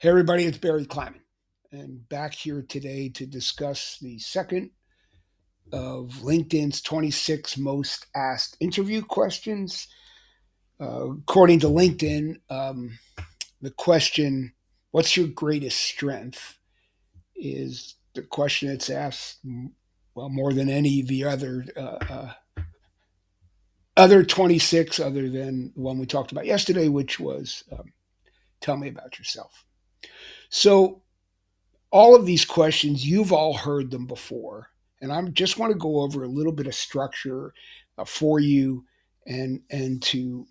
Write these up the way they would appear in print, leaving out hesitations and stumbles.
Hey, everybody, it's Barry Kleiman, and back here today to discuss the second of LinkedIn's 26 most asked interview questions. According to LinkedIn, the question, what's your greatest strength, is the question that's asked, well, more than any of the other 26, other than the one we talked about yesterday, which was tell me about yourself. So, all of these questions, you've all heard them before. And I just want to go over a little bit of structure for you and to,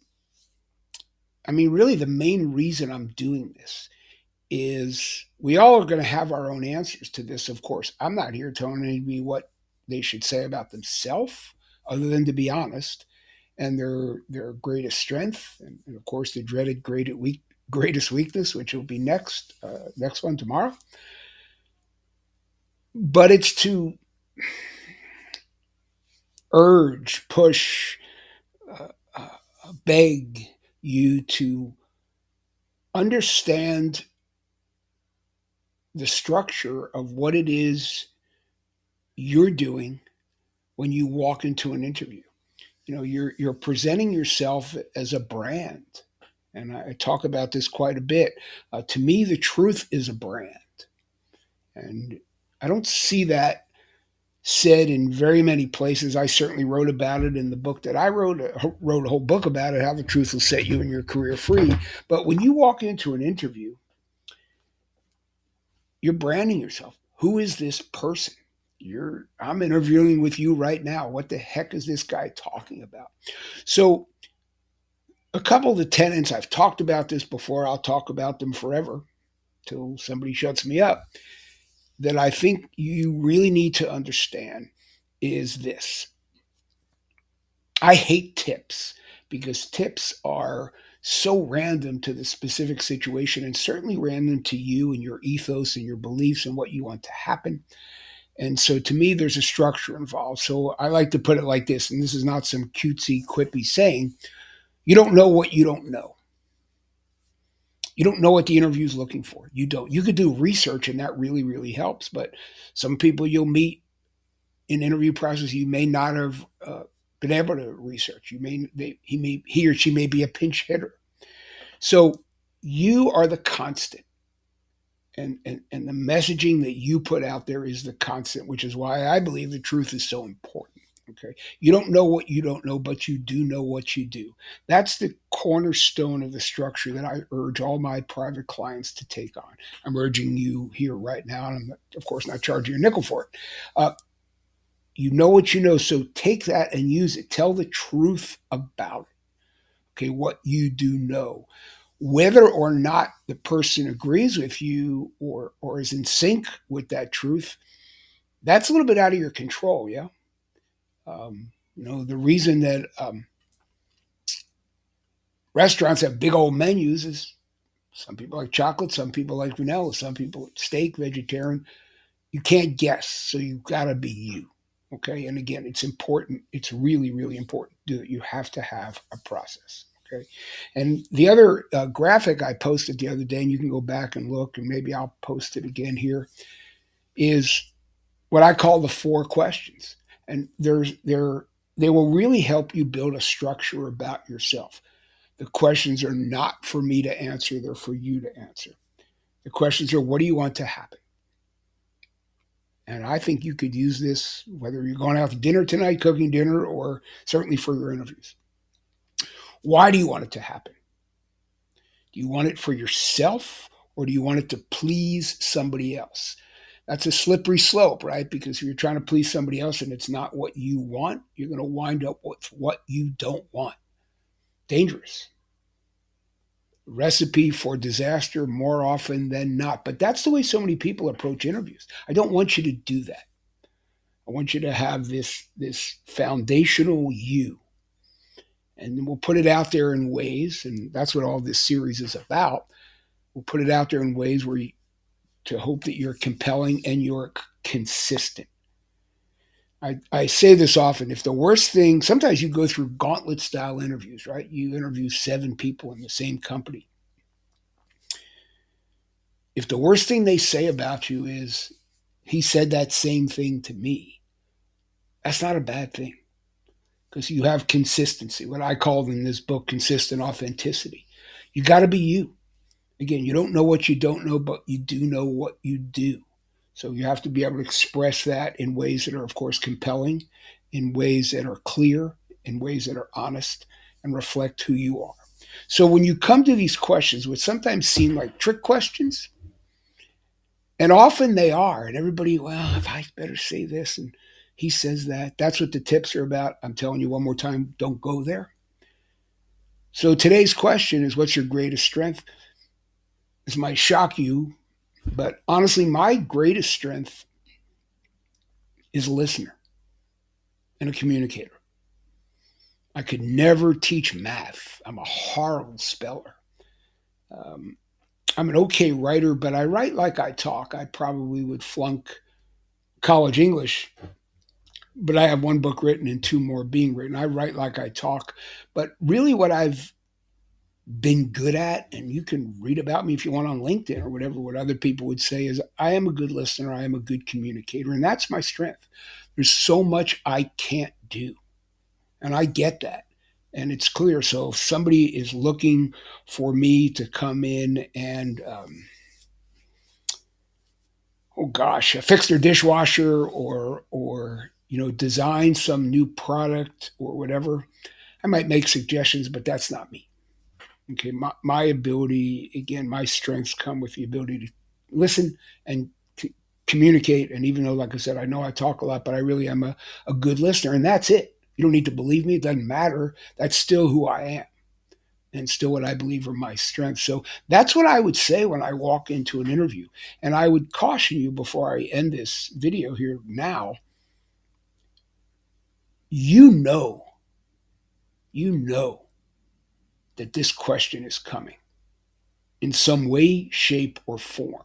I mean, really the main reason I'm doing this is we all are going to have our own answers to this, of course. I'm not here telling anybody what they should say about themselves, other than to be honest, and their greatest strength, and of course the dreaded greatest weakness, which will be next one tomorrow. But it's to urge, push, uh, uh, beg you to understand the structure of what it is you're doing when you walk into an interview. You're presenting yourself as a brand, and I talk about this quite a bit. To me, the truth is a brand, and I don't see that said in very many places. I certainly wrote about it in the book that I wrote. Wrote a whole book about it, how the truth will set you and your career free. But when you walk into an interview, you're branding yourself. Who is this person? I'm interviewing with you right now. What the heck is this guy talking about? So a couple of the tenets, I've talked about this before. I'll talk about them forever till somebody shuts me up, that I think you really need to understand is this. I hate tips because tips are so random to the specific situation, and certainly random to you and your ethos and your beliefs and what you want to happen. And so to me, there's a structure involved. So I like to put it like this, and this is not some cutesy, quippy saying: you don't know what you don't know. You don't know what the interview is looking for. You don't. You could do research, and that really, really helps. But some people you'll meet in interview process, you may not have been able to research. He or she may be a pinch hitter. So you are the constant, and the messaging that you put out there is the constant, which is why I believe the truth is so important. Okay, you don't know what you don't know, but you do know what you do. That's the cornerstone of the structure that I urge all my private clients to take on. I'm urging you here right now, and I'm of course not charging you a nickel for it. You know what you know, so take that and use it. Tell the truth about it. Okay, what you do know, whether or not the person agrees with you or is in sync with that truth, that's a little bit out of your control. Yeah. The reason that restaurants have big old menus is some people like chocolate, some people like vanilla, some people like steak, vegetarian. You can't guess, so you've got to be you. Okay, and again, it's important. It's really, really important to do it. You have to have a process. Okay, and the other graphic I posted the other day, and you can go back and look, and maybe I'll post it again here, is what I call the four questions, and they will really help you build a structure about yourself. The questions are not for me to answer; they're for you to answer. The questions are, what do you want to happen? And I think you could use this whether you're going out to dinner tonight, cooking dinner, or certainly for your interviews. Why do you want it to happen? Do you want it for yourself, or do you want it to please somebody else? That's a slippery slope, right? Because if you're trying to please somebody else and it's not what you want, you're going to wind up with what you don't want. Dangerous. Recipe for disaster more often than not. But that's the way so many people approach interviews. I don't want you to do that. I want you to have this foundational you, and we'll put it out there in ways, and that's what all this series is about. We'll put it out there in ways to hope that you're compelling and you're consistent. I say this often. If the worst thing, sometimes you go through gauntlet style interviews, right? You interview 7 people in the same company. If the worst thing they say about you is, he said that same thing to me, that's not a bad thing because you have consistency, what I called in this book consistent authenticity. You got to be you. Again, you don't know what you don't know, but you do know what you do. So you have to be able to express that in ways that are, of course, compelling, in ways that are clear, in ways that are honest, and reflect who you are. So when you come to these questions, which sometimes seem like trick questions, and often they are, and everybody, well, if I better say this, and he says that, that's what the tips are about. I'm telling you one more time, don't go there. So today's question is, what's your greatest strength? This might shock you, but honestly, my greatest strength is a listener and a communicator. I could never teach math. I'm a horrible speller. Um, I'm an okay writer, but I write like I talk. I probably would flunk college English, but I have one book written and two more being written. I write like I talk. But really, what I've been good at, and you can read about me if you want on LinkedIn or whatever, what other people would say is I am a good listener, I am a good communicator, and that's my strength. There's so much I can't do, and I get that. And it's clear. So if somebody is looking for me to come in and, oh gosh, fix their dishwasher or design some new product or whatever, I might make suggestions, but that's not me. Okay, my ability, again, my strengths come with the ability to listen and communicate. And even though, like I said, I know I talk a lot, but I really am a good listener, and that's it. You don't need to believe me. It doesn't matter. That's still who I am and still what I believe are my strengths. So that's what I would say when I walk into an interview. And I would caution you before I end this video here now, you know, you know that this question is coming in some way, shape, or form.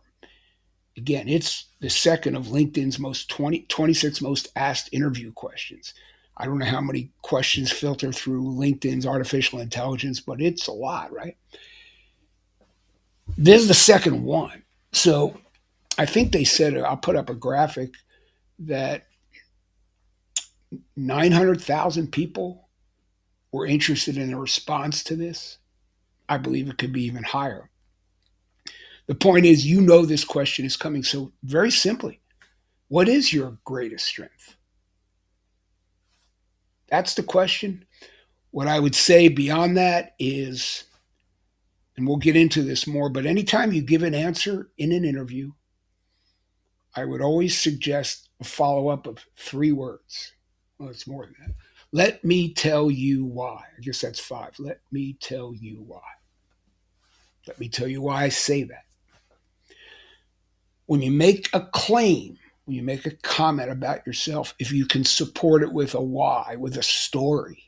Again, it's the second of LinkedIn's 26 most asked interview questions. I don't know how many questions filter through LinkedIn's artificial intelligence, but it's a lot, right? This is the second one. So I think they said, I'll put up a graphic that 900,000 people were interested in a response to this. I believe it could be even higher. The point is, you know, this question is coming. So, very simply, what is your greatest strength? That's the question. What I would say beyond that is, and we'll get into this more, but anytime you give an answer in an interview, I would always suggest a follow up of 3 words. Well, it's more than that. Let me tell you why. I guess that's 5. Let me tell you why. Let me tell you why I say that. When you make a claim, when you make a comment about yourself, if you can support it with a why, with a story,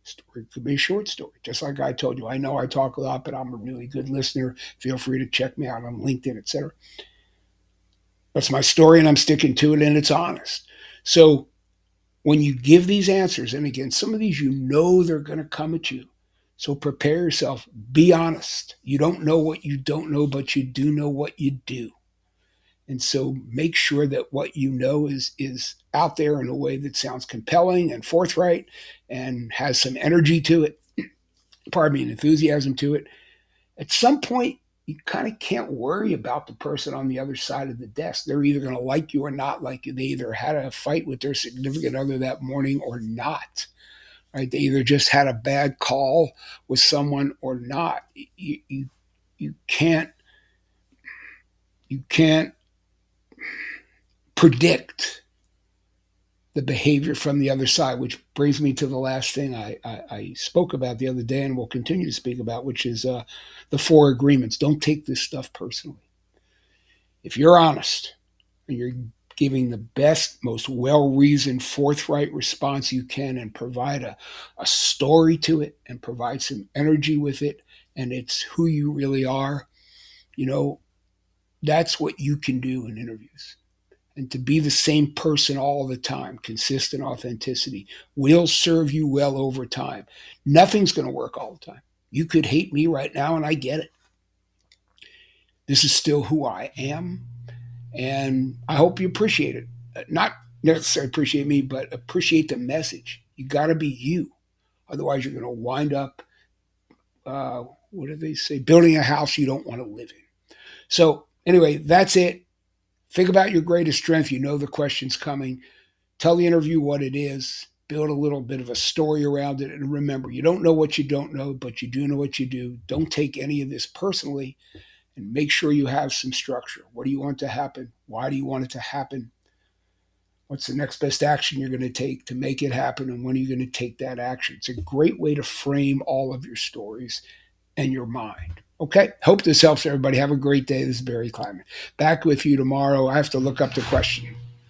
story could be a short story, just like I told you. I know I talk a lot, but I'm a really good listener. Feel free to check me out on LinkedIn, etc. That's my story, and I'm sticking to it, and it's honest. So when you give these answers, and again, some of these you know they're going to come at you. So prepare yourself. Be honest. You don't know what you don't know, but you do know what you do. And so make sure that what you know is out there in a way that sounds compelling and forthright and has some energy to it, pardon me, and enthusiasm to it. At some point, you kind of can't worry about the person on the other side of the desk. They're either going to like you or not like you. They either had a fight with their significant other that morning or not. Right? They either just had a bad call with someone or not. You can't predict the behavior from the other side, which brings me to the last thing I spoke about the other day and will continue to speak about, which is the 4 agreements. Don't take this stuff personally. If you're honest and you're giving the best, most well reasoned, forthright response you can and provide a story to it and provide some energy with it, and it's who you really are, you know, that's what you can do in interviews. And to be the same person all the time, consistent authenticity, will serve you well over time. Nothing's going to work all the time. You could hate me right now, and I get it. This is still who I am. And I hope you appreciate it. Not necessarily appreciate me, but appreciate the message. You got to be you. Otherwise, you're going to wind up, uh, what do they say, building a house you don't want to live in. So, anyway, that's it. Think about your greatest strength. You know the question's coming. Tell the interview what it is. Build a little bit of a story around it. And remember, you don't know what you don't know, but you do know what you do. Don't take any of this personally, and make sure you have some structure. What do you want to happen? Why do you want it to happen? What's the next best action you're going to take to make it happen? And when are you going to take that action? It's a great way to frame all of your stories and your mind. Okay. Hope this helps everybody. Have a great day. This is Barry Kleiman. Back with you tomorrow. I have to look up the question.